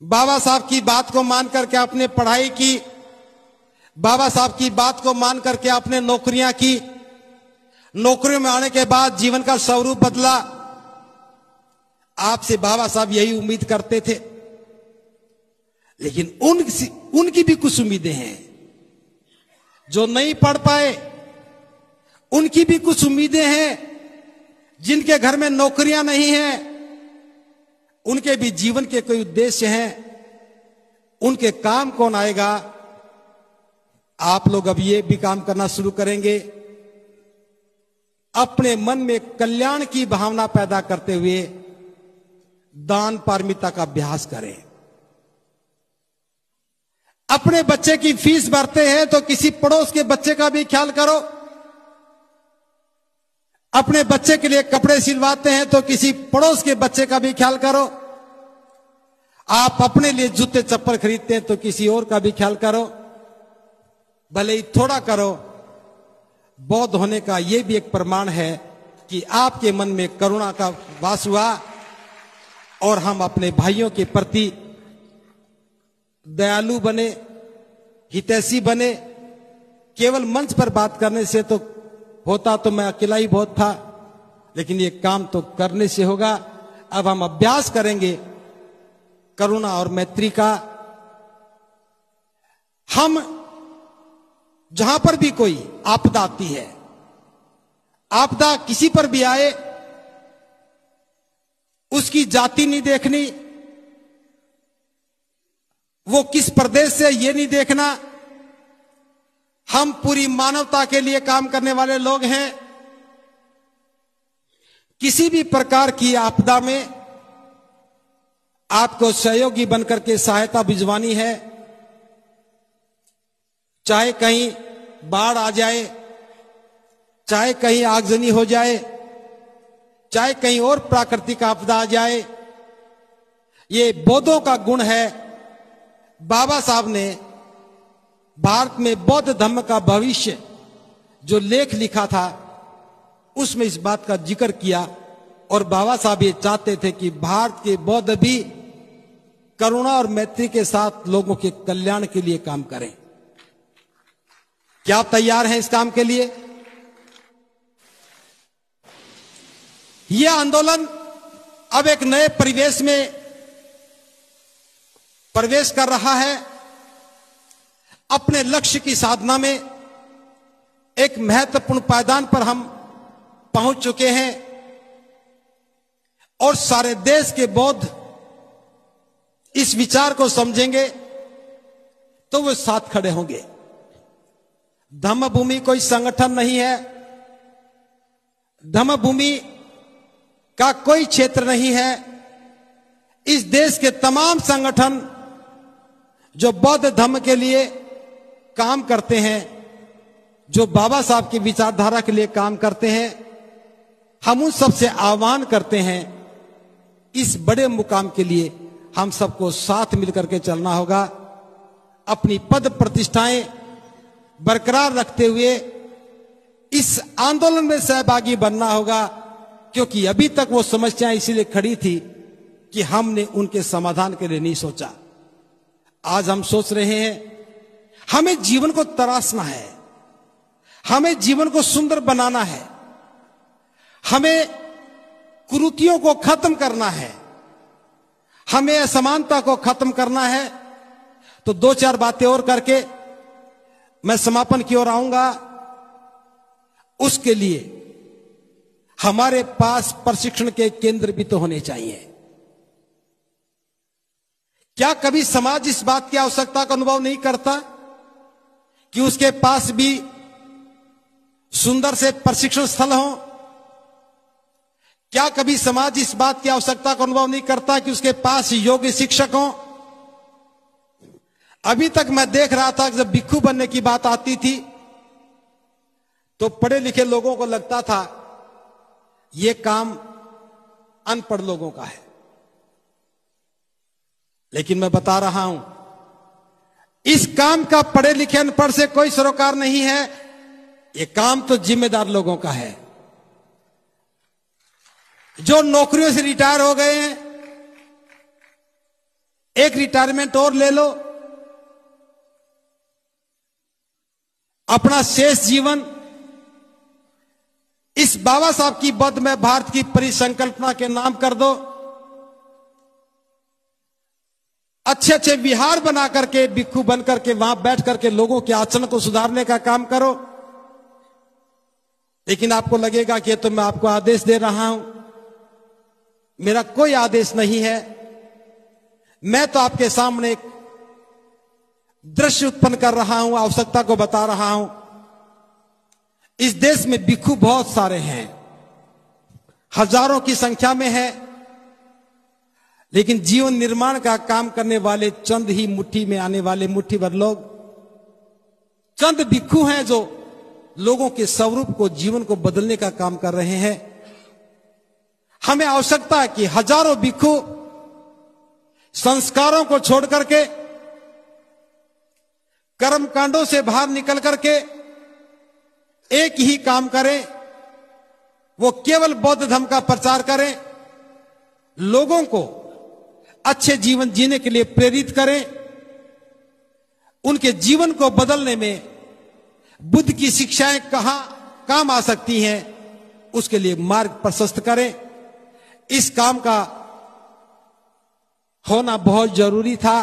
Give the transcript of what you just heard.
बाबा साहब की बात को मान करके आपने पढ़ाई की, बाबा साहब की बात को मान करके आपने नौकरियां की, नौकरियों में आने के बाद जीवन का स्वरूप बदला। आपसे बाबा साहब यही उम्मीद करते थे, लेकिन उनकी भी कुछ उम्मीदें हैं। जो नहीं पढ़ पाए उनकी भी कुछ उम्मीदें हैं। जिनके घर में नौकरियां नहीं हैं उनके भी जीवन के कोई उद्देश्य हैं। उनके काम कौन आएगा? आप लोग अब ये भी काम करना शुरू करेंगे। अपने मन में कल्याण की भावना पैदा करते हुए दान पारमिता का अभ्यास करें। अपने बच्चे की फीस भरते हैं तो किसी पड़ोस के बच्चे का भी ख्याल करो। अपने बच्चे के लिए कपड़े सिलवाते हैं तो किसी पड़ोस के बच्चे का भी ख्याल करो। आप अपने लिए जूते चप्पल खरीदते हैं तो किसी और का भी ख्याल करो। भले ही थोड़ा करो। बौद्ध होने का यह भी एक प्रमाण है कि आपके मन में करुणा का वास हुआ और हम अपने भाइयों के प्रति दयालु बने, हितैषी बने। केवल मंच पर बात करने से तो होता तो मैं अकेला ही बहुत था, लेकिन ये काम तो करने से होगा। अब हम अभ्यास करेंगे करुणा और मैत्री का। हम जहां पर भी कोई आपदा आती है, आपदा किसी पर भी आए, उसकी जाति नहीं देखनी, वो किस प्रदेश से ये नहीं देखना। हम पूरी मानवता के लिए काम करने वाले लोग हैं। किसी भी प्रकार की आपदा में आपको सहयोगी बनकर के सहायता भिजवानी है। चाहे कहीं बाढ़ आ जाए, चाहे कहीं आगजनी हो जाए, चाहे कहीं और प्राकृतिक आपदा आ जाए, ये बौद्धों का गुण है। बाबा साहब ने भारत में बौद्ध धर्म का भविष्य जो लेख लिखा था उसमें इस बात का जिक्र किया। और बाबा साहब ये चाहते थे कि भारत के बौद्ध भी करुणा और मैत्री के साथ लोगों के कल्याण के लिए काम करें। क्या आप तैयार हैं इस काम के लिए? यह आंदोलन अब एक नए परिवेश में प्रवेश कर रहा है। अपने लक्ष्य की साधना में एक महत्वपूर्ण पायदान पर हम पहुंच चुके हैं और सारे देश के बौद्ध इस विचार को समझेंगे तो वो साथ खड़े होंगे। धम्मभूमि कोई संगठन नहीं है, धम्मभूमि का कोई क्षेत्र नहीं है। इस देश के तमाम संगठन जो बौद्ध धर्म के लिए काम करते हैं, जो बाबा साहब की विचारधारा के लिए काम करते हैं, हम उन सबसे आह्वान करते हैं इस बड़े मुकाम के लिए हम सबको साथ मिलकर के चलना होगा। अपनी पद प्रतिष्ठाएं बरकरार रखते हुए इस आंदोलन में सहभागी बनना होगा, क्योंकि अभी तक वो समस्याएं इसीलिए खड़ी थी कि हमने उनके समाधान के लिए नहीं सोचा। आज हम सोच रहे हैं। हमें जीवन को तराशना है, हमें जीवन को सुंदर बनाना है, हमें कुरीतियों को खत्म करना है, हमें असमानता को खत्म करना है। तो दो चार बातें और करके मैं समापन की ओर आऊंगा। उसके लिए हमारे पास प्रशिक्षण के केंद्र भी तो होने चाहिए। क्या कभी समाज इस बात की आवश्यकता का अनुभव नहीं करता कि उसके पास भी सुंदर से प्रशिक्षण स्थल हो? क्या कभी समाज इस बात की आवश्यकता का अनुभव नहीं करता कि उसके पास योग्य शिक्षक हो? अभी तक मैं देख रहा था कि जब भिक्षु बनने की बात आती थी तो पढ़े लिखे लोगों को लगता था यह काम अनपढ़ लोगों का है। लेकिन मैं बता रहा हूं, इस काम का पढ़े लिखे अनपढ़ से कोई सरोकार नहीं है। यह काम तो जिम्मेदार लोगों का है जो नौकरियों से रिटायर हो गए हैं। एक रिटायरमेंट और ले लो, अपना शेष जीवन इस बाबा साहब की बद्ध में भारत की परिसंकल्पना के नाम कर दो। अच्छे अच्छे विहार बना करके, भिक्षु बन करके वहां बैठ करके लोगों के आचरण को सुधारने का काम करो। लेकिन आपको लगेगा कि तो मैं आपको आदेश दे रहा हूं, मेरा कोई आदेश नहीं है। मैं तो आपके सामने एक दृश्य उत्पन्न कर रहा हूं, आवश्यकता को बता रहा हूं। इस देश में भिक्षु बहुत सारे हैं, हजारों की संख्या में है, लेकिन जीवन निर्माण का काम करने वाले चंद ही, मुट्ठी में आने वाले मुट्ठी भर लोग, चंद भिक्षु हैं जो लोगों के स्वरूप को, जीवन को बदलने का काम कर रहे हैं। हमें आवश्यकता है कि हजारों भिक्षु संस्कारों को छोड़ करके, कर्मकांडों से बाहर निकल करके एक ही काम करें, वो केवल बौद्ध धर्म का प्रचार करें, लोगों को अच्छे जीवन जीने के लिए प्रेरित करें, उनके जीवन को बदलने में बुद्ध की शिक्षाएं कहां काम आ सकती हैं, उसके लिए मार्ग प्रशस्त करें। इस काम का होना बहुत जरूरी था।